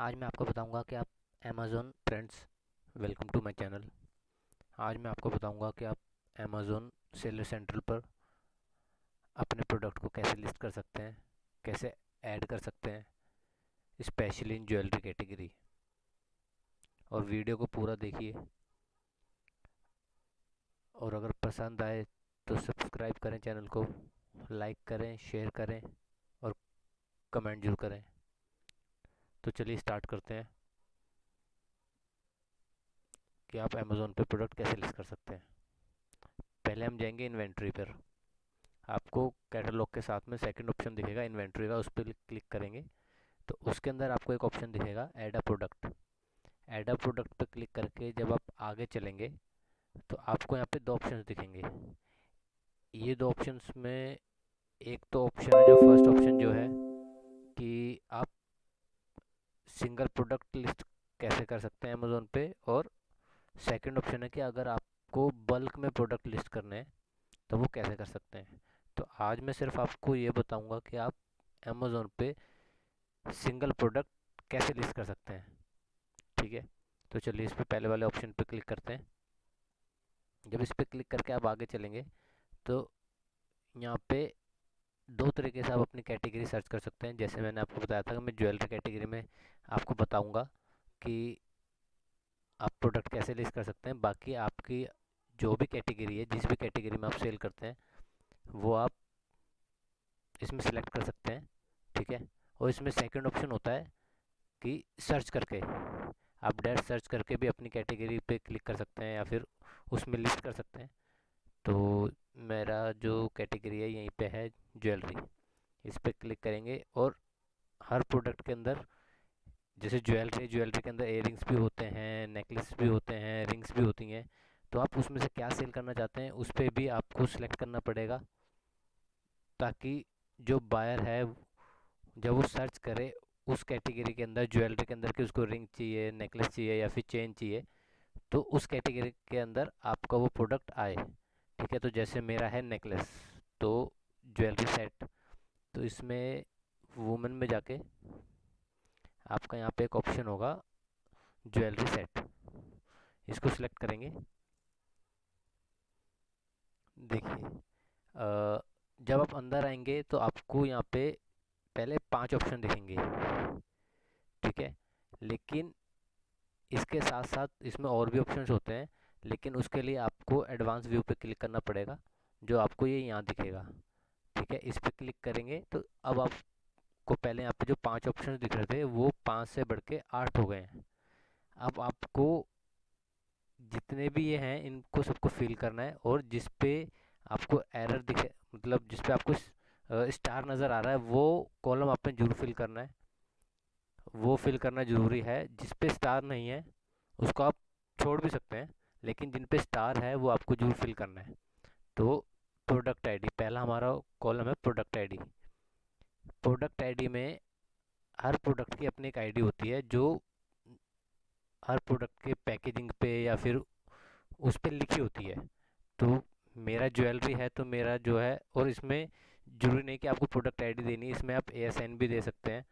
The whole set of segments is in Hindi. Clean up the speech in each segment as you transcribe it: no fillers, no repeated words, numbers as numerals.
आज मैं आपको बताऊंगा कि आप Amazon friends welcome to my channel. आज मैं आपको बताऊंगा कि आप अमेज़ॉन सेलर सेंट्रल पर अपने प्रोडक्ट को कैसे लिस्ट कर सकते हैं, कैसे ऐड कर सकते हैं, स्पेशली इन ज्वेलरी कैटेगरी। और वीडियो को पूरा देखिए और अगर पसंद आए तो सब्सक्राइब करें चैनल को, लाइक करें, शेयर करें और कमेंट जरूर करें। तो चलिए स्टार्ट करते हैं कि आप अमेज़ॉन पे प्रोडक्ट कैसे लिस्ट कर सकते हैं। पहले हम जाएंगे इन्वेंट्री पर। आपको कैटलॉग के साथ में सेकंड ऑप्शन दिखेगा इन्वेंट्री का, उस पर क्लिक करेंगे तो उसके अंदर आपको एक ऑप्शन दिखेगा add a product. Add a product पर क्लिक करके जब आप आगे चलेंगे तो आपको यहाँ पे दो ऑप्शंस दिखेंगे। ये दो ऑप्शंस में एक तो ऑप्शन है, जो फर्स्ट ऑप्शन जो है कि आप सिंगल प्रोडक्ट लिस्ट कैसे कर सकते हैं अमेज़ोन पे, और सेकंड ऑप्शन है कि अगर आपको बल्क में प्रोडक्ट लिस्ट करने हैं तो वो कैसे कर सकते हैं। तो आज मैं सिर्फ आपको ये बताऊंगा कि आप अमेज़ोन पे सिंगल प्रोडक्ट कैसे लिस्ट कर सकते हैं। ठीक है, तो चलिए इस पे पहले वाले ऑप्शन पे क्लिक करते हैं। जब इस पे क्लिक करके आप आगे चलेंगे तो यहाँ पे दो तरीके से आप अपनी कैटेगरी सर्च कर सकते हैं। जैसे मैंने आपको बताया था कि मैं ज्वेलरी कैटेगरी में आपको बताऊंगा कि आप प्रोडक्ट कैसे लिस्ट कर सकते हैं। बाकी आपकी जो भी कैटेगरी है, जिस भी कैटेगरी में आप सेल करते हैं, वो आप इसमें सेलेक्ट कर सकते हैं। ठीक है, और इसमें सेकंड ऑप्शन होता है कि सर्च करके आप डायरेक्ट सर्च करके भी अपनी कैटेगरी पे क्लिक कर सकते हैं या फिर उसमें लिस्ट कर सकते हैं। तो मेरा जो कैटेगरी है यहीं पे है ज्वेलरी, इस पे क्लिक करेंगे और हर प्रोडक्ट के अंदर, जैसे ज्वेलरी, ज्वेलरी के अंदर इयररिंग्स भी होते हैं, नेकलेस भी होते हैं, रिंग्स भी होती हैं। तो आप उसमें से क्या सेल करना चाहते हैं उस पर भी आपको सिलेक्ट करना पड़ेगा, ताकि जो बायर है जब वो सर्च करे उस कैटेगरी के अंदर, ज्वेलरी के अंदर, कि उसको रिंग चाहिए, नेकलेस चाहिए या फिर चेन चाहिए, तो उस कैटेगरी के अंदर आपका वो प्रोडक्ट आए। ठीक है, तो जैसे मेरा है नेकलेस, तो ज्वेलरी सेट, तो इसमें वुमेन में जाके आपका यहाँ पे एक ऑप्शन होगा ज्वेलरी सेट, इसको सिलेक्ट करेंगे। देखिए, जब आप अंदर आएंगे तो आपको यहाँ पे पहले 5 ऑप्शन दिखेंगे। ठीक है, लेकिन इसके साथ साथ इसमें और भी ऑप्शंस होते हैं, लेकिन उसके लिए आपको एडवांस व्यू पे क्लिक करना पड़ेगा, जो आपको ये यहाँ दिखेगा। ठीक है, इस पे क्लिक करेंगे तो अब आपको पहले यहाँ पे जो 5 ऑप्शंस दिख रहे थे वो 5 से बढ़ के 8 हो गए हैं। अब आपको जितने भी ये हैं इनको सबको फिल करना है, और जिस पे आपको एरर दिखे, मतलब जिस पे आपको स्टार नज़र आ रहा है, वो कॉलम आपने जरूर फिल करना है। वो फिल करना ज़रूरी है। जिस पे स्टार नहीं है उसको आप छोड़ भी सकते हैं, लेकिन जिन पे स्टार है वो आपको जरूर फिल करना है। तो प्रोडक्ट आईडी पहला हमारा कॉलम है, प्रोडक्ट आईडी। प्रोडक्ट आईडी में हर प्रोडक्ट की अपनी एक आईडी होती है, जो हर प्रोडक्ट के पैकेजिंग पे या फिर उस पे लिखी होती है। तो मेरा ज्वेलरी है तो मेरा जो है, और इसमें जरूरी नहीं कि आपको प्रोडक्ट आईडी देनी है, इसमें आप ASIN भी दे सकते हैं।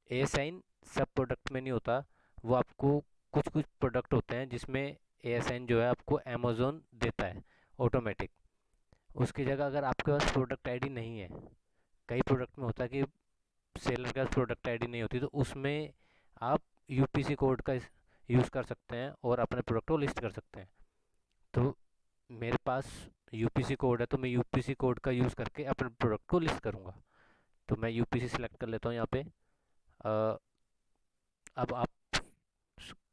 ASIN सब प्रोडक्ट में नहीं होता, वो आपको कुछ कुछ प्रोडक्ट होते हैं जिसमें ASIN जो है आपको अमेज़ॉन देता है ऑटोमेटिक। उसकी जगह अगर आपके पास प्रोडक्ट आईडी नहीं है, कई प्रोडक्ट में होता है कि सेलर के पास प्रोडक्ट आईडी नहीं होती, तो उसमें आप UPC कोड का यूज़ कर सकते हैं और अपने प्रोडक्ट को लिस्ट कर सकते हैं। तो मेरे पास UPC कोड है तो मैं UPC कोड का यूज़ करके अपने प्रोडक्ट को लिस्ट करूँगा। तो मैं UPC सेलेक्ट कर लेता हूँ यहाँ पे। अब आप,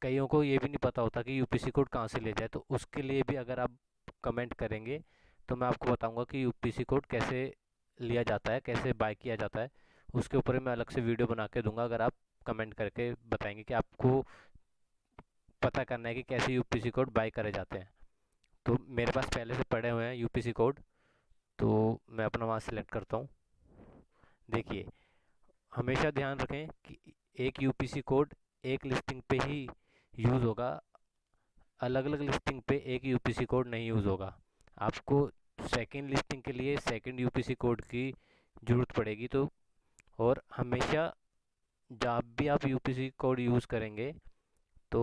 कईयों को ये भी नहीं पता होता कि UPC कोड कहाँ से ले जाए, तो उसके लिए भी अगर आप कमेंट करेंगे तो मैं आपको बताऊंगा कि UPC कोड कैसे लिया जाता है, कैसे बाय किया जाता है। उसके ऊपर मैं अलग से वीडियो बना के दूंगा, अगर आप कमेंट करके बताएंगे कि आपको पता करना है कि कैसे UPC कोड बाय करे जाते हैं। तो मेरे पास पहले से पड़े हुए हैं UPC कोड, तो मैं अपना वहाँ सेलेक्ट करता हूँ। देखिए, हमेशा ध्यान रखें कि एक UPC कोड एक लिस्टिंग पे ही यूज़ होगा, अलग अलग लिस्टिंग पे एक UPC कोड नहीं यूज़ होगा। आपको सेकंड लिस्टिंग के लिए सेकंड UPC कोड की ज़रूरत पड़ेगी। तो और हमेशा जब भी आप यूपीसी कोड यूज़ करेंगे तो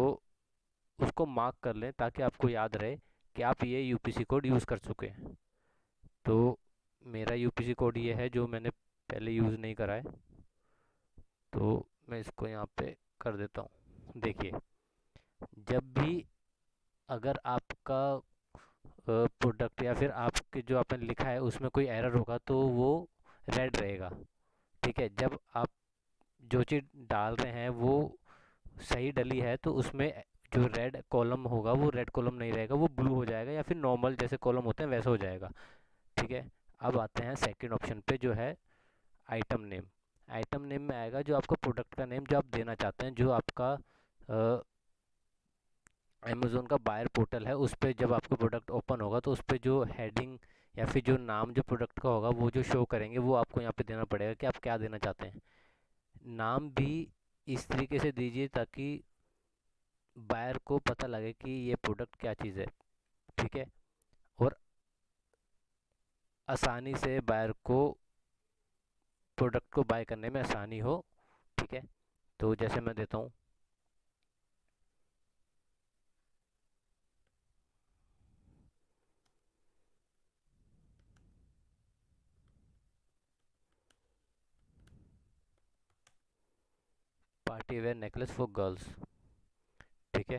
उसको मार्क कर लें ताकि आपको याद रहे कि आप ये यूपीसी कोड यूज़ कर चुके हैं। तो मेरा यूपीसी कोड ये है जो मैंने पहले यूज़ नहीं करा है, तो मैं इसको यहाँ पे कर देता हूँ। देखिए, जब भी अगर आपका प्रोडक्ट या फिर आपके जो आपने लिखा है उसमें कोई एरर होगा तो वो रेड रहेगा। ठीक है, जब आप जो चीज़ डाल रहे हैं वो सही डली है तो उसमें जो रेड कॉलम होगा वो रेड कॉलम नहीं रहेगा, वो ब्लू हो जाएगा या फिर नॉर्मल जैसे कॉलम होते हैं वैसा हो जाएगा। ठीक है, अब आते हैं सेकंड ऑप्शन पे जो है आइटम नेम। आइटम नेम में आएगा जो आपका प्रोडक्ट का नेम जो आप देना चाहते हैं, जो आपका अमेज़न का बायर पोर्टल है उस पे जब आपका प्रोडक्ट ओपन होगा तो उस पे जो हेडिंग या फिर जो नाम जो प्रोडक्ट का होगा वो जो शो करेंगे वो आपको यहाँ पे देना पड़ेगा कि आप क्या देना चाहते हैं। नाम भी इस तरीके से दीजिए ताकि बायर को पता लगे कि ये प्रोडक्ट क्या चीज़ है। ठीक है, और आसानी से बायर को प्रोडक्ट को बाय करने में आसानी हो। ठीक है, तो जैसे मैं देता हूँ party wear necklace for girls. ठीक है,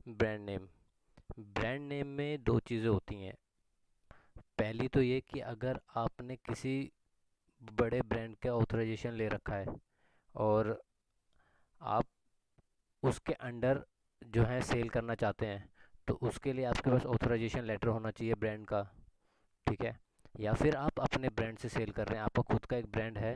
ब्रांड नेम। ब्रांड नेम में दो चीज़ें होती हैं। पहली तो ये कि अगर आपने किसी बड़े ब्रांड का ऑथराइजेशन ले रखा है और आप उसके अंडर जो है सेल करना चाहते हैं तो उसके लिए आपके पास ऑथराइजेशन लेटर होना चाहिए ब्रांड का। ठीक है, या फिर आप अपने ब्रांड से सेल कर रहे हैं, आपका खुद का एक ब्रांड है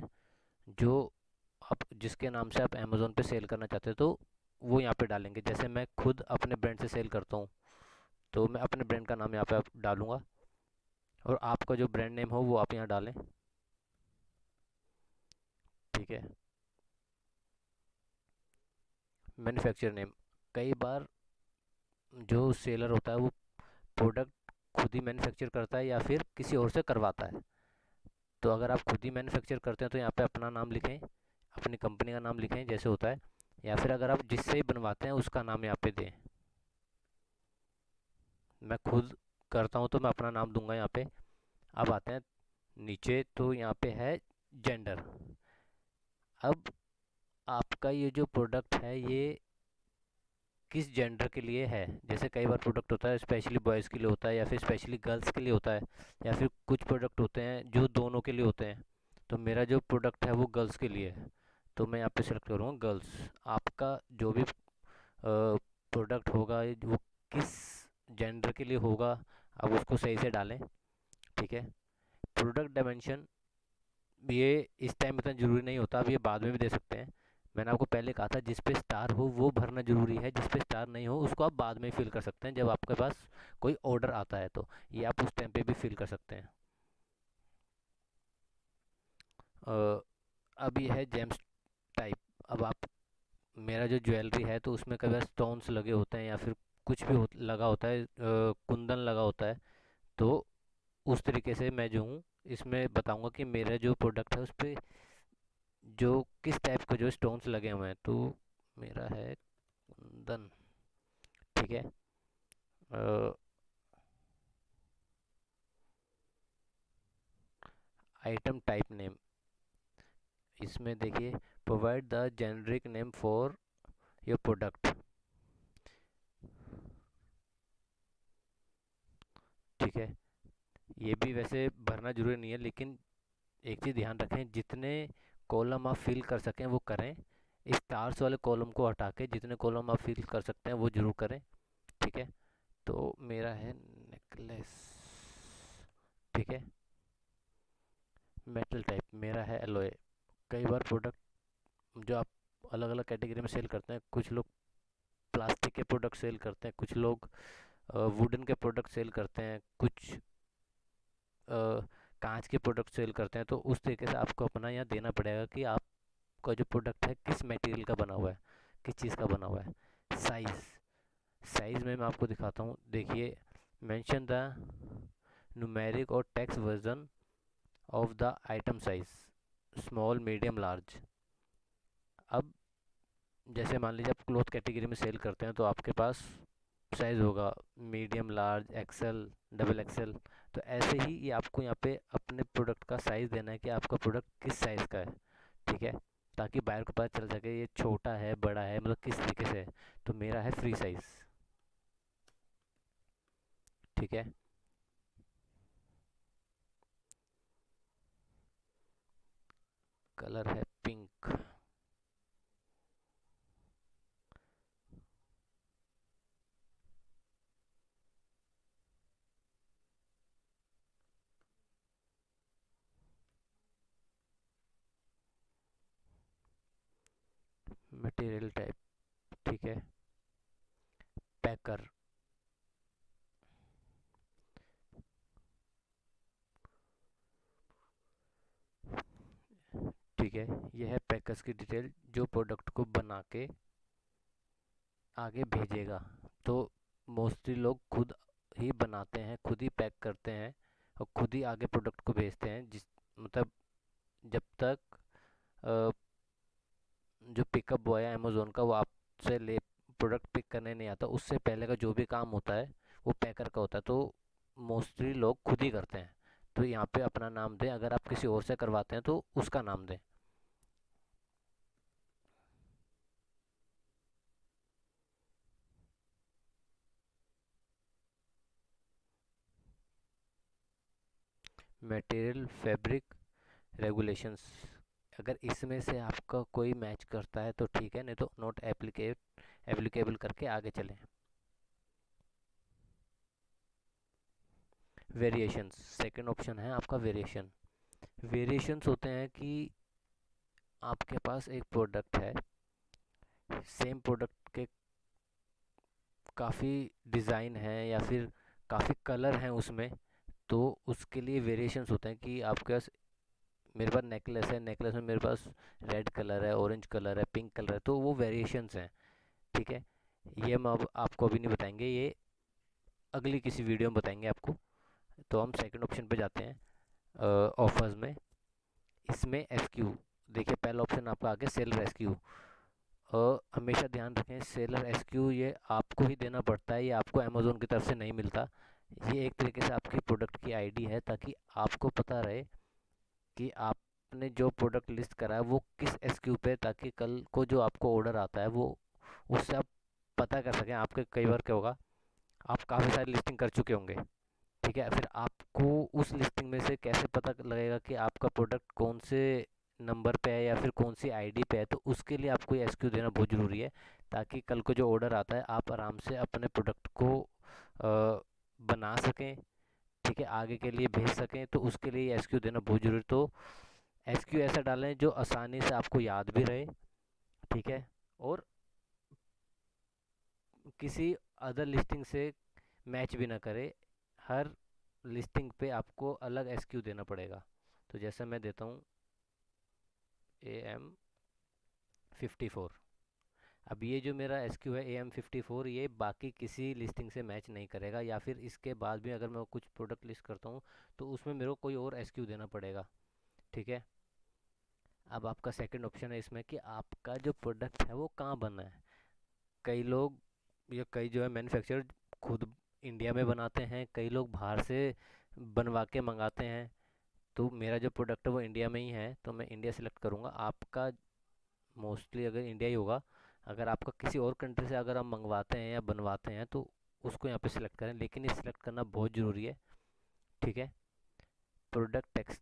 जो आप जिसके नाम से आप अमेज़न पे सेल करना चाहते हो तो वो यहाँ पे डालेंगे। जैसे मैं खुद अपने ब्रांड से सेल करता हूँ तो मैं अपने ब्रांड का नाम यहाँ पे डालूंगा और आपका जो ब्रांड नेम हो वो आप यहाँ डालें। ठीक है, मैन्युफैक्चर नेम। कई बार जो सेलर होता है वो प्रोडक्ट खुद ही मैन्युफैक्चर करता है या फिर किसी और से करवाता है। तो अगर आप खुद ही मैन्युफैक्चर करते हैं तो यहाँ पे अपना नाम लिखें, अपनी कंपनी का नाम लिखें जैसे होता है, या फिर अगर आप जिससे ही बनवाते हैं उसका नाम यहाँ पे दें। मैं खुद करता हूँ तो मैं अपना नाम दूंगा यहाँ पे। अब आते हैं नीचे, तो यहाँ पे है जेंडर। अब आपका ये जो प्रोडक्ट है ये किस जेंडर के लिए है। जैसे कई बार प्रोडक्ट होता है स्पेशली बॉयज़ के लिए होता है या फिर स्पेशली गर्ल्स के लिए होता है, या फिर कुछ प्रोडक्ट होते हैं जो दोनों के लिए होते हैं। तो मेरा जो प्रोडक्ट है वो गर्ल्स के लिए है तो मैं यहाँ पे सेलेक्ट करूँगा गर्ल्स। आपका जो भी प्रोडक्ट होगा वो किस जेंडर के लिए होगा आप उसको सही से डालें। ठीक है, प्रोडक्ट डायमेंशन ये इस टाइम इतना ज़रूरी नहीं होता, आप ये बाद में भी दे सकते हैं। मैंने आपको पहले कहा था जिस पे स्टार हो वो भरना ज़रूरी है, जिस पे स्टार नहीं हो उसको आप बाद में फिल कर सकते हैं जब आपके पास कोई ऑर्डर आता है, तो ये आप उस टाइम पे भी फिल कर सकते हैं। अब ये है जेम्स टाइप। अब आप मेरा जो ज्वेलरी है तो उसमें कभी स्टोन्स लगे होते हैं या फिर कुछ भी लगा होता है, कुंदन लगा होता है, तो उस तरीके से मैं जो हूँ इसमें बताऊंगा कि मेरा जो प्रोडक्ट है उस पर जो किस टाइप के जो स्टोन्स लगे हुए हैं। तो मेरा है कुंदन। ठीक है, आइटम टाइप नेम, इसमें देखिए provide the generic name for your product. ठीक है, ये भी वैसे भरना जरूरी नहीं है लेकिन एक चीज़ ध्यान रखें, जितने कॉलम आप फिल कर सकें वो करें। स्टार्स वाले कॉलम को हटा के जितने कॉलम आप फिल कर सकते हैं वो जरूर करें। ठीक है, तो मेरा है नेकलेस। ठीक है, मेटल टाइप मेरा है एलोए। कई बार प्रोडक्ट जो आप अलग अलग कैटेगरी में सेल करते हैं, कुछ लोग प्लास्टिक के प्रोडक्ट सेल करते हैं, कुछ लोग वुडन के प्रोडक्ट सेल करते हैं, कुछ कांच के प्रोडक्ट सेल करते हैं। तो उस तरीके से आपको अपना यहाँ देना पड़ेगा कि आपका जो प्रोडक्ट है किस मटेरियल का बना हुआ है, किस चीज़ का बना हुआ है। साइज़, साइज़ में मैं आपको दिखाता हूँ। देखिए, मेंशन द न्यूमेरिक और text version of the item size, small medium large. अब जैसे मान लीजिए आप क्लोथ कैटेगरी में सेल करते हैं तो आपके पास साइज़ होगा medium, large, XL, double XL. तो ऐसे ही ये आपको यहाँ पे अपने प्रोडक्ट का साइज़ देना है कि आपका प्रोडक्ट किस साइज़ का है, ठीक है, ताकि बायर को पता चल सके ये छोटा है, बड़ा है, मतलब किस तरीके से है। तो मेरा है फ्री साइज़, ठीक है। कलर है पिंक। मटेरियल टाइप, ठीक है। पैकर, ठीक है। यह है पैकर्स की डिटेल जो प्रोडक्ट को बना के आगे भेजेगा। तो मोस्टली लोग खुद ही बनाते हैं, खुद ही पैक करते हैं और खुद ही आगे प्रोडक्ट को भेजते हैं। जिस मतलब जब तक अ, जो पिकअप बॉय है अमेज़ोन का, वो आपसे ले प्रोडक्ट पिक करने नहीं आता, उससे पहले का जो भी काम होता है वो पैकर का होता है। तो मोस्टली लोग खुद ही करते हैं। तो यहाँ पे अपना नाम दें, अगर आप किसी और से करवाते हैं तो उसका नाम दें। मटेरियल फैब्रिक रेगुलेशंस, अगर इसमें से आपका कोई मैच करता है तो ठीक है, नहीं तो नॉट एप्लीकेबल करके आगे चलें। वेरिएशंस, सेकंड ऑप्शन है आपका वेरिएशन। वेरिएशंस होते हैं कि आपके पास एक प्रोडक्ट है, सेम प्रोडक्ट के काफ़ी डिज़ाइन हैं या फिर काफ़ी कलर हैं उसमें, तो उसके लिए वेरिएशंस होते हैं कि आपके पास, मेरे पास नेकलेस है, नेकलेस में मेरे पास रेड कलर है, ऑरेंज कलर है, पिंक कलर है, तो वो वेरिएशंस हैं, ठीक है। ये हम अब आपको अभी नहीं बताएंगे, ये अगली किसी वीडियो में बताएंगे आपको। तो हम सेकंड ऑप्शन पे जाते हैं ऑफर्स में। इसमें एसक्यू, देखिए पहला ऑप्शन आपका आगे सेलर एसक्यू। हमेशा ध्यान रखें सेलर एसक्यू ये आपको ही देना पड़ता है, ये आपको अमेज़ोन की तरफ से नहीं मिलता। ये एक तरीके से आपकी प्रोडक्ट की आईडी है, ताकि आपको पता रहे कि आपने जो प्रोडक्ट लिस्ट करा है वो किस एसक्यू पे, ताकि कल को जो आपको ऑर्डर आता है वो उससे आप पता कर सकें। आपके कई बार क्या होगा, आप काफ़ी सारी लिस्टिंग कर चुके होंगे, ठीक है, फिर आपको उस लिस्टिंग में से कैसे पता लगेगा कि आपका प्रोडक्ट कौन से नंबर पे है या फिर कौन सी आईडी पे है। तो उसके लिए आपको ये एसक्यू देना बहुत ज़रूरी है, ताकि कल को जो ऑर्डर आता है आप आराम से अपने प्रोडक्ट को बना सकें, ठीक है, आगे के लिए भेज सकें। तो उसके लिए एसक्यू देना बहुत ज़रूरी। तो एसक्यू ऐसा डालें जो आसानी से आपको याद भी रहे, ठीक है, और किसी अदर लिस्टिंग से मैच भी ना करे। हर लिस्टिंग पे आपको अलग एसक्यू देना पड़ेगा। तो जैसे मैं देता हूँ AM54। अब ये जो मेरा एसक्यू है AM54, ये बाकी किसी लिस्टिंग से मैच नहीं करेगा, या फिर इसके बाद भी अगर मैं कुछ प्रोडक्ट लिस्ट करता हूँ तो उसमें मेरे को कोई और एसक्यू देना पड़ेगा, ठीक है। अब आपका सेकंड ऑप्शन है इसमें कि आपका जो प्रोडक्ट है वो कहाँ बना है। कई लोग या कई जो है मैन्युफैक्चरर खुद इंडिया में बनाते हैं, कई लोग बाहर से बनवा के मंगाते हैं। तो मेरा जो प्रोडक्ट है वो इंडिया में ही है, तो मैं इंडिया सेलेक्ट करूँगा। आपका मोस्टली अगर इंडिया ही होगा। अगर आपका किसी और कंट्री से अगर आप मंगवाते हैं या बनवाते हैं तो उसको यहाँ पे सिलेक्ट करें, लेकिन ये सिलेक्ट करना बहुत ज़रूरी है, ठीक है। Product tax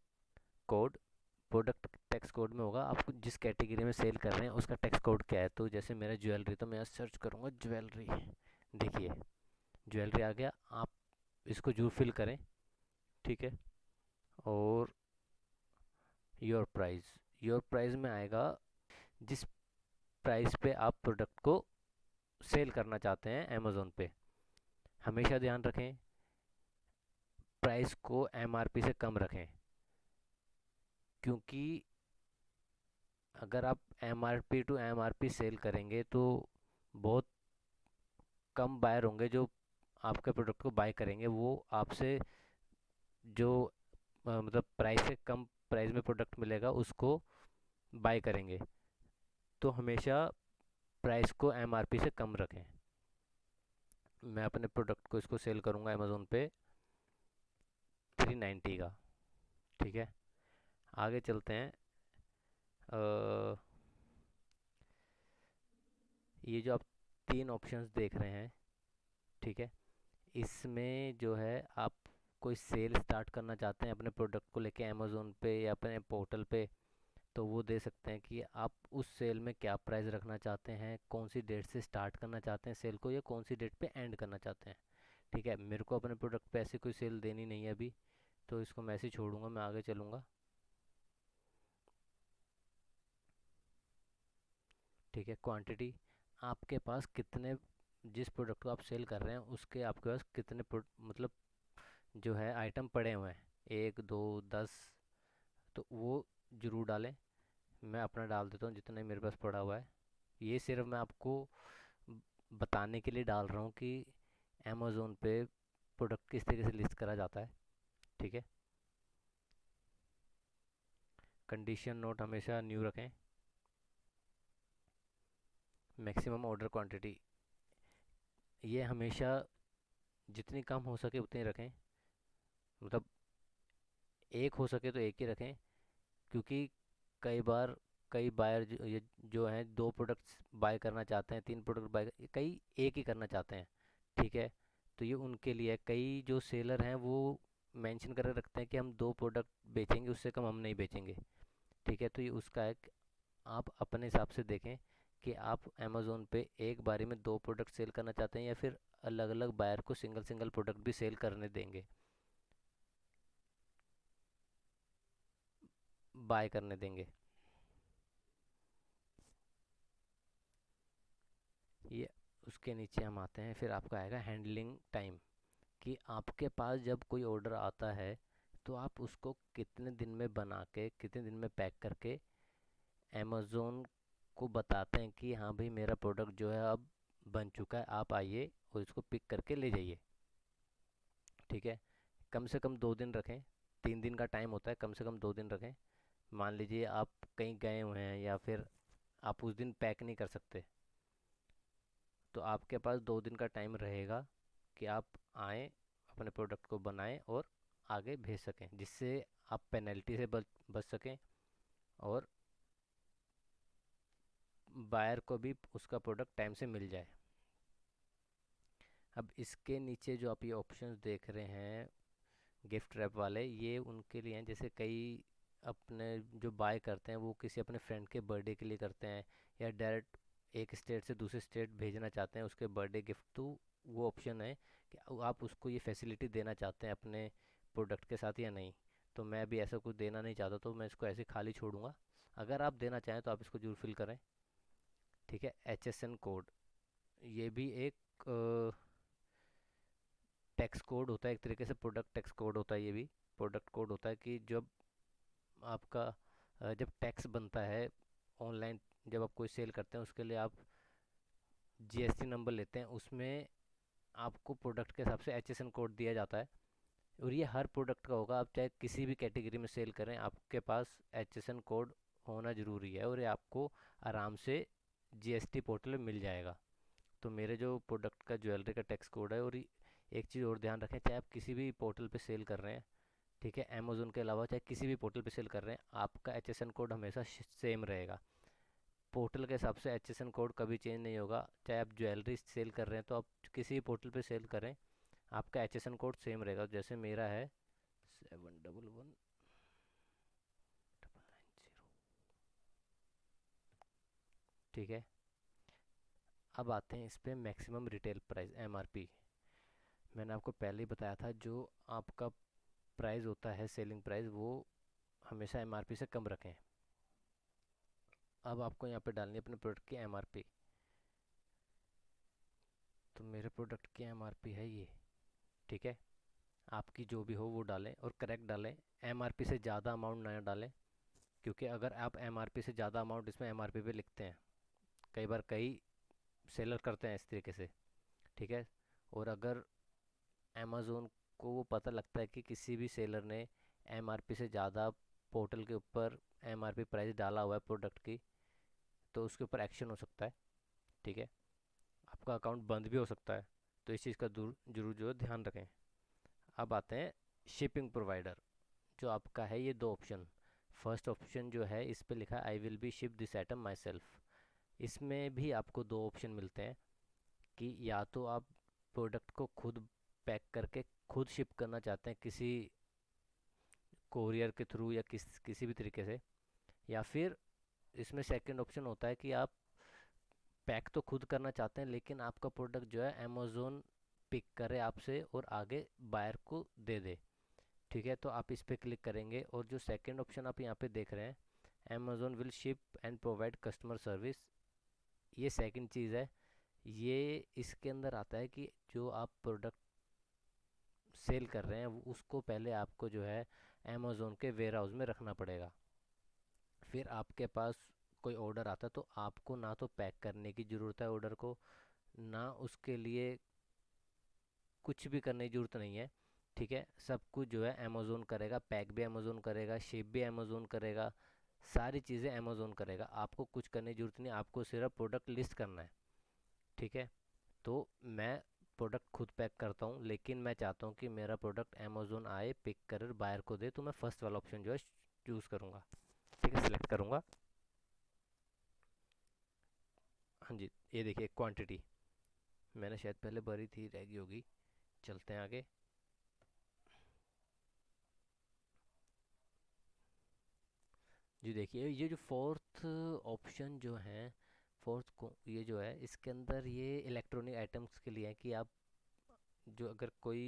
code, product tax code में होगा आपको जिस कैटेगरी में सेल कर रहे हैं उसका टैक्स कोड क्या है। तो जैसे मेरा ज्वेलरी, तो मैं यहाँ सर्च करूँगा ज्वेलरी। देखिए ज्वेलरी आ गया, आप इसको जरूर फिल करें, ठीक है। और योर प्राइस में आएगा जिस प्राइस पे आप प्रोडक्ट को सेल करना चाहते हैं अमेज़ोन पे। हमेशा ध्यान रखें प्राइस को एमआरपी से कम रखें, क्योंकि अगर आप एमआरपी टू एमआरपी सेल करेंगे तो बहुत कम बायर होंगे जो आपके प्रोडक्ट को बाय करेंगे। वो आपसे जो मतलब प्राइस से कम प्राइस में प्रोडक्ट मिलेगा उसको बाय करेंगे। तो हमेशा प्राइस को एमआरपी से कम रखें। मैं अपने प्रोडक्ट को इसको सेल करूंगा अमेज़ोन पे 390 का। ठीक है, आगे चलते हैं। अ, ये जो आप तीन ऑप्शंस देख रहे हैं, ठीक है, इसमें जो है आप कोई सेल स्टार्ट करना चाहते हैं अपने प्रोडक्ट को लेके अमेज़ोन पे या अपने पोर्टल पे, तो वो दे सकते हैं कि आप उस सेल में क्या प्राइस रखना चाहते हैं, कौन सी डेट से स्टार्ट करना चाहते हैं सेल को, या कौन सी डेट पे एंड करना चाहते हैं। ठीक है, मेरे को अपने प्रोडक्ट पे ऐसी कोई सेल देनी नहीं है अभी, तो इसको मैं ऐसे ही छोड़ूंगा, मैं आगे चलूँगा। ठीक है, क्वांटिटी, आपके पास कितने, जिस प्रोडक्ट को आप सेल कर रहे हैं उसके आपके पास कितने मतलब जो है आइटम पड़े हुए हैं, 1 2 10, तो वो ज़रूर डालें। मैं अपना डाल देता हूँ जितना मेरे पास पड़ा हुआ है। ये सिर्फ मैं आपको बताने के लिए डाल रहा हूँ कि अमेज़ोन पे प्रोडक्ट किस तरीके से लिस्ट करा जाता है। ठीक है, कंडीशन नोट हमेशा न्यू रखें। मैक्सिमम ऑर्डर क्वांटिटी, ये हमेशा जितनी कम हो सके उतनी रखें। मतलब एक हो सके तो एक ही रखें, क्योंकि कई बार कई बायर जो हैं 2 प्रोडक्ट्स बाय करना चाहते हैं, 3 प्रोडक्ट बाय, कई एक ही करना चाहते हैं। ठीक है, तो ये उनके लिए है। कई जो सेलर हैं वो मेंशन करके रखते हैं कि हम 2 प्रोडक्ट बेचेंगे, उससे कम हम नहीं बेचेंगे। ठीक है, तो ये उसका है कि आप अपने हिसाब से देखें कि आप अमेज़ोन पे एक बारी में 2 प्रोडक्ट सेल करना चाहते हैं या फिर अलग अलग बायर को सिंगल सिंगल प्रोडक्ट भी सेल करने देंगे, बाय करने देंगे। ये उसके नीचे हम आते हैं, फिर आपका आएगा हैंडलिंग टाइम, कि आपके पास जब कोई ऑर्डर आता है तो आप उसको कितने दिन में बना के, कितने दिन में पैक करके अमेज़ोन को बताते हैं कि हाँ भाई मेरा प्रोडक्ट जो है अब बन चुका है, आप आइए और इसको पिक करके ले जाइए। ठीक है, कम से कम 2 दिन रखें। 3 दिन का टाइम होता है, कम से कम 2 दिन रखें। मान लीजिए आप कहीं गए हुए हैं या फिर आप उस दिन पैक नहीं कर सकते, तो आपके पास 2 दिन का टाइम रहेगा कि आप आएँ, अपने प्रोडक्ट को बनाएं और आगे भेज सकें, जिससे आप पेनल्टी से बच सकें और बायर को भी उसका प्रोडक्ट टाइम से मिल जाए। अब इसके नीचे जो आप ये ऑप्शंस देख रहे हैं गिफ्ट रैप वाले, ये उनके लिए हैं जैसे कई अपने जो बाय करते हैं वो किसी अपने फ्रेंड के बर्थडे के लिए करते हैं, या डायरेक्ट एक स्टेट से दूसरे स्टेट भेजना चाहते हैं उसके बर्थडे गिफ्ट, तो वो ऑप्शन है कि आप उसको ये फैसिलिटी देना चाहते हैं अपने प्रोडक्ट के साथ या नहीं। तो मैं भी ऐसा कुछ देना नहीं चाहता, तो मैं इसको ऐसे खाली छोड़ूंगा। अगर आप देना चाहें तो आप इसको जरूर फिल करें। ठीक है, HSN कोड, ये भी एक टैक्स कोड होता है, एक तरीके से प्रोडक्ट टैक्स कोड होता है। ये भी प्रोडक्ट कोड होता है कि जब आपका जब टैक्स बनता है ऑनलाइन, जब आप कोई सेल करते हैं उसके लिए आप GST नंबर लेते हैं, उसमें आपको प्रोडक्ट के हिसाब से HSN कोड दिया जाता है। और ये हर प्रोडक्ट का होगा, आप चाहे किसी भी कैटेगरी में सेल करें आपके पास HSN कोड होना ज़रूरी है, और ये आपको आराम से GST पोर्टल में मिल जाएगा। तो मेरे जो प्रोडक्ट का ज्वेलरी का टैक्स कोड है, और एक चीज़ और ध्यान रखें, चाहे आप किसी भी पोर्टल पे सेल कर रहे हैं, ठीक है, अमेज़ोन के अलावा चाहे किसी भी पोर्टल पे सेल कर रहे हैं, आपका HSN कोड हमेशा सेम रहेगा। पोर्टल के हिसाब से HSN कोड कभी चेंज नहीं होगा। चाहे आप ज्वेलरी सेल कर रहे हैं तो आप किसी भी पोर्टल पे सेल करें, आपका HSN कोड सेम रहेगा। जैसे मेरा है 711990। ठीक है, अब आते हैं इस पे मैक्सिमम रिटेल प्राइस MRP। मैंने आपको पहले ही बताया था, जो आपका प्राइस होता है सेलिंग प्राइस, वो हमेशा MRP से कम रखें। अब आपको यहाँ पे डालनी है अपने प्रोडक्ट की MRP। तो मेरे प्रोडक्ट की MRP है ये। ठीक है, आपकी जो भी हो वो डालें और करेक्ट डालें। MRP से ज़्यादा अमाउंट ना डालें, क्योंकि अगर आप MRP से ज़्यादा अमाउंट इसमें MRP पे लिखते हैं, कई बार कई सेलर करते हैं इस तरीके से। ठीक है, और अगर अमेज़ोन आपको वो पता लगता है कि किसी भी सेलर ने एमआरपी से ज़्यादा पोर्टल के ऊपर एमआरपी प्राइस डाला हुआ है प्रोडक्ट की, तो उसके ऊपर एक्शन हो सकता है। ठीक है, आपका अकाउंट बंद भी हो सकता है। तो इस चीज़ का दूर जरूर जो है ध्यान रखें। अब आते हैं शिपिंग प्रोवाइडर। जो आपका है ये दो ऑप्शन। फर्स्ट ऑप्शन जो है इस पे लिखा है I will be ship this item my self. इसमें भी आपको दो ऑप्शन मिलते हैं कि या तो आप प्रोडक्ट को खुद पैक करके खुद शिप करना चाहते हैं किसी कोरियर के थ्रू या किसी भी तरीके से, या फिर इसमें सेकंड ऑप्शन होता है कि आप पैक तो खुद करना चाहते हैं लेकिन आपका प्रोडक्ट जो है अमेज़ोन पिक करे आपसे और आगे बायर को दे दे। ठीक है, तो आप इस पे क्लिक करेंगे और जो सेकंड ऑप्शन आप यहाँ पे देख रहे हैं, Amazon will ship and provide customer service, ये सेकंड चीज़ है। ये इसके अंदर आता है कि जो आप प्रोडक्ट सेल कर रहे हैं उसको पहले आपको जो है अमेज़ोन के वेयर हाउस में रखना पड़ेगा। फिर आपके पास कोई ऑर्डर आता है तो आपको ना तो पैक करने की ज़रूरत है ऑर्डर को, ना उसके लिए कुछ भी करने की ज़रूरत नहीं है। ठीक है, सब कुछ जो है अमेज़ोन करेगा, पैक भी अमेज़ोन करेगा, शिप भी अमेज़ोन करेगा, सारी चीज़ें अमेज़ोन करेगा। आपको कुछ करने की ज़रूरत नहीं, आपको सिर्फ प्रोडक्ट लिस्ट करना है। ठीक है, तो मैं प्रोडक्ट खुद पैक करता हूँ लेकिन मैं चाहता हूँ कि मेरा प्रोडक्ट अमेज़ोन आए, पिक कर बायर को दे, तो मैं फर्स्ट वाला ऑप्शन जो है चूज़ करूँगा। ठीक है, सिलेक्ट करूँगा। हाँ जी, ये देखिए क्वांटिटी मैंने शायद पहले भरी थी, रह गई होगी। चलते हैं आगे। जी देखिए, ये जो फोर्थ ऑप्शन जो है, फोर्थ को ये जो है इसके अंदर ये इलेक्ट्रॉनिक आइटम्स के लिए है कि आप जो अगर कोई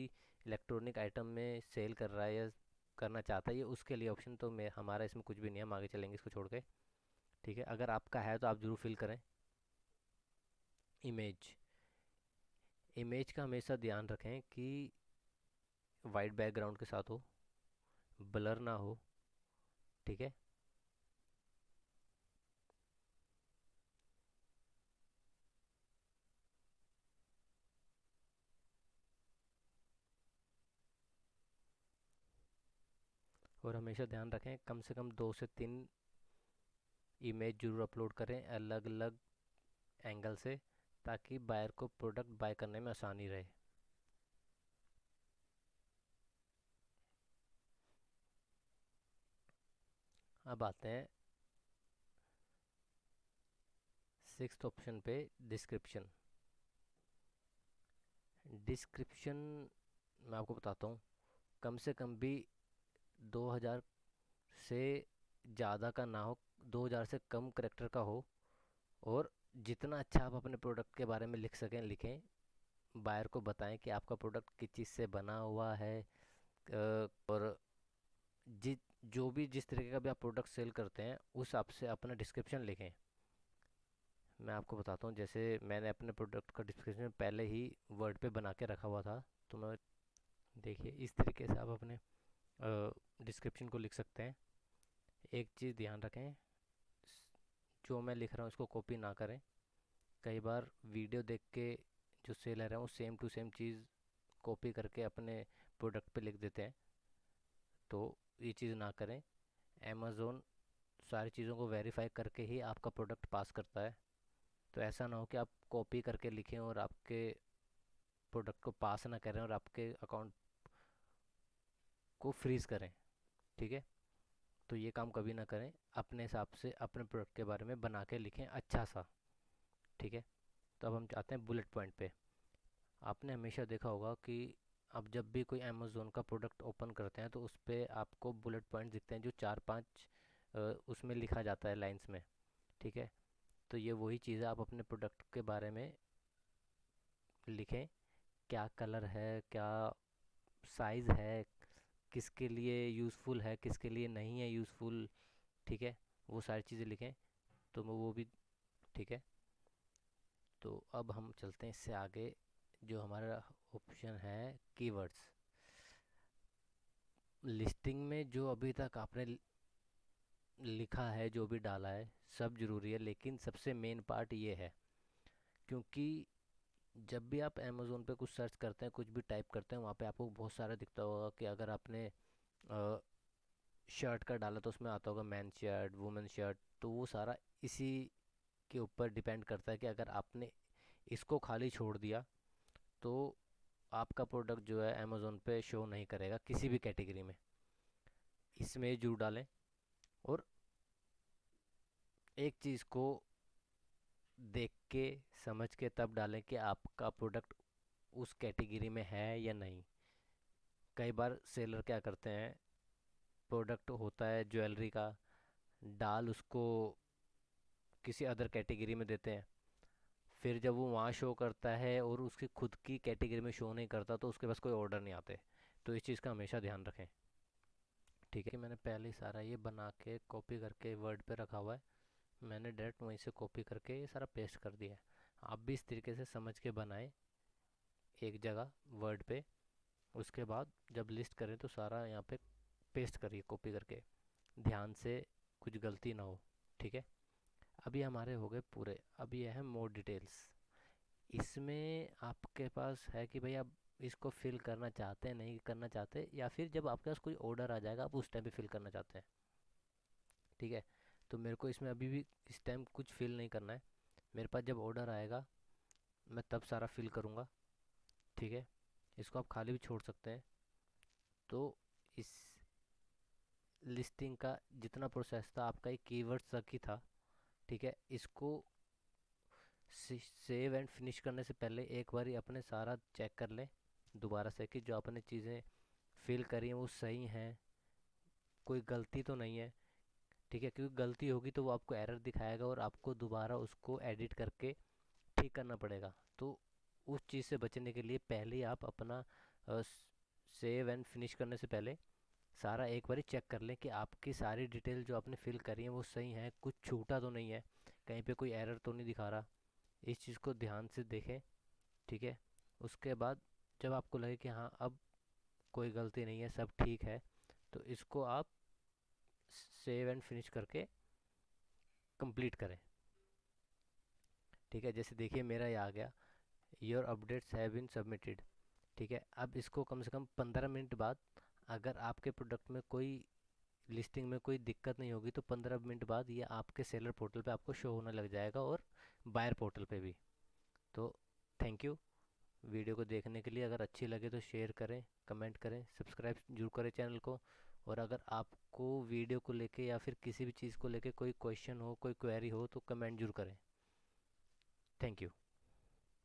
इलेक्ट्रॉनिक आइटम में सेल कर रहा है या करना चाहता है, ये उसके लिए ऑप्शन। तो मैं हमारा इसमें कुछ भी नहीं है, हम आगे चलेंगे इसको छोड़ के। ठीक है, अगर आपका है तो आप ज़रूर फिल करें। इमेज, इमेज का हमेशा ध्यान रखें कि वाइट बैकग्राउंड के साथ हो, ब्लर ना हो। ठीक है, और हमेशा ध्यान रखें कम से कम 2 से 3 इमेज जरूर अपलोड करें अलग अलग एंगल से, ताकि बायर को प्रोडक्ट बाय करने में आसानी रहे। अब आते हैं सिक्स्थ ऑप्शन पे, डिस्क्रिप्शन। डिस्क्रिप्शन मैं आपको बताता हूँ, कम से कम भी 2000 से ज़्यादा का ना हो, 2000 से कम करेक्टर का हो, और जितना अच्छा आप अपने प्रोडक्ट के बारे में लिख सकें लिखें। बायर को बताएं कि आपका प्रोडक्ट किस चीज़ से बना हुआ है, और जि जो भी जिस तरीके का भी आप प्रोडक्ट सेल करते हैं उस हिसाब से अपना डिस्क्रिप्शन लिखें। मैं आपको बताता हूँ, जैसे मैंने अपने प्रोडक्ट का डिस्क्रिप्शन पहले ही वर्ड पे बना के रखा हुआ था। तो मैं देखिए इस तरीके से आप अपने डिस्क्रिप्शन को लिख सकते हैं। एक चीज़ ध्यान रखें, जो मैं लिख रहा हूँ उसको कॉपी ना करें। कई बार वीडियो देख के जो सेलर है वो सेम टू सेम चीज़ कॉपी करके अपने प्रोडक्ट पे लिख देते हैं, तो ये चीज़ ना करें। अमेज़ोन सारी चीज़ों को वेरीफाई करके ही आपका प्रोडक्ट पास करता है। तो ऐसा ना हो कि आप कॉपी करके लिखें और आपके प्रोडक्ट को पास ना करें और आपके अकाउंट को फ्रीज करें। ठीक है, तो ये काम कभी ना करें। अपने हिसाब से अपने प्रोडक्ट के बारे में बना के लिखें अच्छा सा। ठीक है, तो अब हम चाहते हैं बुलेट पॉइंट पे। आपने हमेशा देखा होगा कि आप जब भी कोई अमेज़ोन का प्रोडक्ट ओपन करते हैं तो उस पर आपको बुलेट पॉइंट दिखते हैं जो 4-5 उसमें लिखा जाता है लाइंस में। ठीक है, तो ये वही चीज़ है, आप अपने प्रोडक्ट के बारे में लिखें। क्या कलर है, क्या साइज़ है, किसके लिए यूज़फुल है, किसके लिए नहीं है यूज़फुल। ठीक है, वो सारी चीज़ें लिखें। तो वो भी ठीक है। तो अब हम चलते हैं इससे आगे। जो हमारा ऑप्शन है कीवर्ड्स, लिस्टिंग में जो अभी तक आपने लिखा है, जो भी डाला है सब ज़रूरी है, लेकिन सबसे मेन पार्ट ये है, क्योंकि जब भी आप अमेज़ोन पे कुछ सर्च करते हैं, कुछ भी टाइप करते हैं, वहाँ पे आपको बहुत सारा दिखता होगा कि अगर आपने शर्ट का डाला तो उसमें आता होगा मैन शर्ट, वुमेन शर्ट। तो वो सारा इसी के ऊपर डिपेंड करता है कि अगर आपने इसको खाली छोड़ दिया तो आपका प्रोडक्ट जो है अमेज़ोन पे शो नहीं करेगा किसी भी कैटेगरी में। इसमें जरूर डालें। और एक चीज़ को देख के समझ के तब डालें कि आपका प्रोडक्ट उस कैटेगरी में है या नहीं। कई बार सेलर क्या करते हैं, प्रोडक्ट होता है ज्वेलरी का, डाल उसको किसी अदर कैटेगरी में देते हैं। फिर जब वो वहाँ शो करता है और उसकी खुद की कैटेगरी में शो नहीं करता तो उसके पास कोई ऑर्डर नहीं आते। तो इस चीज़ का हमेशा ध्यान रखें। ठीक है कि मैंने पहले ही सारा ये बना के कॉपी करके वर्ड पे रखा हुआ है। मैंने डायरेक्ट वहीं से कॉपी करके ये सारा पेस्ट कर दिया है। आप भी इस तरीके से समझ के बनाएं एक जगह वर्ड पे। उसके बाद जब लिस्ट करें तो सारा यहाँ पे पेस्ट करिए कॉपी करके, ध्यान से, कुछ गलती ना हो। ठीक है। अभी हमारे हो गए पूरे। अभी यह है मोर डिटेल्स। इसमें आपके पास है कि भाई आप इसको फिल करना चाहते हैं, नहीं करना चाहते, या फिर जब आपके पास कोई ऑर्डर आ जाएगा आप उस टाइम पे फिल करना चाहते हैं। ठीक है। तो मेरे को इसमें अभी भी इस टाइम कुछ फिल नहीं करना है। मेरे पास जब ऑर्डर आएगा मैं तब सारा फिल करूँगा। ठीक है। इसको आप खाली भी छोड़ सकते हैं। तो इस लिस्टिंग का जितना प्रोसेस था आपका एक कीवर्ड्स तक ही था। ठीक है। इसको सेव एंड फिनिश करने से पहले एक बार अपने सारा चेक कर लें दोबारा से कि जो आपने चीज़ें फिल करी हैं वो सही हैं, कोई गलती तो नहीं है। ठीक है। क्योंकि गलती होगी तो वो आपको एरर दिखाएगा और आपको दोबारा उसको एडिट करके ठीक करना पड़ेगा। तो उस चीज़ से बचने के लिए पहले ही आप अपना सेव एंड फिनिश करने से पहले सारा एक बार चेक कर लें कि आपकी सारी डिटेल जो आपने फिल करी है वो सही है, कुछ छूटा तो नहीं है, कहीं पे कोई एरर तो नहीं दिखा रहा। इस चीज़ को ध्यान से देखें। ठीक है। उसके बाद जब आपको लगे कि हाँ अब कोई गलती नहीं है, सब ठीक है, तो इसको आप सेव एंड फिनिश करके कंप्लीट करें। ठीक है। जैसे देखिए मेरा ये आ गया, your updates have been submitted. ठीक है। अब इसको कम से कम 15 मिनट बाद, अगर आपके प्रोडक्ट में कोई लिस्टिंग में कोई दिक्कत नहीं होगी तो 15 मिनट बाद ये आपके सेलर पोर्टल पे आपको शो होने लग जाएगा और बायर पोर्टल पे भी। तो थैंक यू वीडियो को देखने के लिए। अगर अच्छी लगे तो शेयर करें, कमेंट करें, सब्सक्राइब जरूर करें चैनल को। और अगर आपको वीडियो को लेके या फिर किसी भी चीज़ को लेके कोई क्वेश्चन हो, कोई क्वेरी हो तो कमेंट जरूर करें। Thank you.